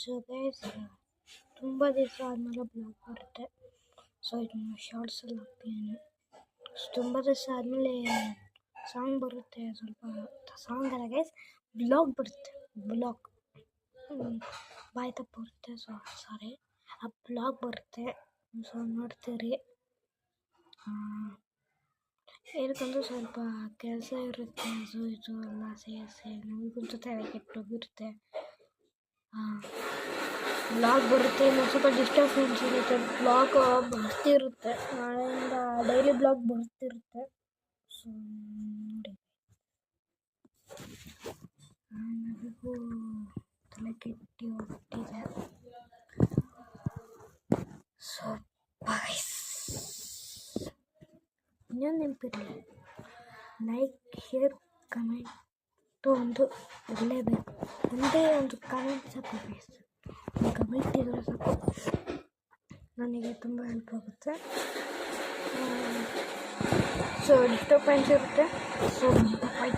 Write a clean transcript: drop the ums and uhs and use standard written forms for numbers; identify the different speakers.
Speaker 1: So guys ತುಂಬ ದಿವಸ ಆದಮೇಲೆ ಬ್ಲಾಗ್ ಬರುತ್ತೆ. ಸೊ ಇದನ್ನು ಶಾರ್ಟ್ಸಲ್ಲಿ ಹಾಕ್ತೀನಿ. ತುಂಬ ದಿವಸ ಆದಮೇಲೆ ಸಾಂಗ್ ಬರುತ್ತೆ. ಸ್ವಲ್ಪ ಸಾಂಗ್ ಅಲ್ಲ ಗೈಸ್, ಬ್ಲಾಗ್ ಬರುತ್ತೆ. ಬ್ಲಾಗ್ ಬಾಯ್ ತಪ್ಪ ಬರುತ್ತೆ. ಸೊ ಸಾರಿ, ಆ ಬ್ಲಾಗ್ ಬರುತ್ತೆ. ಸೊ ನೋಡ್ತೀರಿ. ಏನಕ್ಕಂದ್ರೆ ಸ್ವಲ್ಪ ಕೆಲಸ ಇರುತ್ತೆ. ಸೊ ಇದು ಎಲ್ಲ ಸೇರಿಸಿ ನಮಗಂತೂ ತಲೆ ಕೆಟ್ಟೋಗಿರುತ್ತೆ. ಬ್ಲಾಗ್ ಬರುತ್ತೆ. ಇನ್ನೊಂದು ಸ್ವಲ್ಪ ಡಿಸ್ಟರ್ಬೆನ್ಸ್ ಇರುತ್ತೆ. ಬ್ಲಾಗ್ ಬರ್ತಿರುತ್ತೆ. ನಾಳೆಯಿಂದ ಡೈಲಿ ಬ್ಲಾಗ್ ಬರ್ತಿರುತ್ತೆ. ಸೊ ನೋಡಿ, ನನಗೂ ತಲೆ ಕೆಟ್ಟಿ ಹೋಗ್ತಿದೆ. ಸೊ ಬಾಯ್ಸ್, ಇನ್ನೊಂದು ನೆನಪಿರಲಿ, ಲೈಕ್, ಶೇರ್, ಕಮೆಂಟು ಒಂದು ಇರಲೇಬೇಕು. ಒಂದೇ ಒಂದು ಕಮೆಂಟ್ ಸಾಕು ಗೈಸ್. ಕಮೆಂಟ್ ಇದ್ರೆ ಸಾಕು, ನನಗೆ ತುಂಬ ಹೆಲ್ಪ್ ಆಗುತ್ತೆ. ಸೊ ಡಿಸ್ಟರ್ಬೆನ್ಸ್ ಇರುತ್ತೆ. ಸೊ ಬಾಯ್.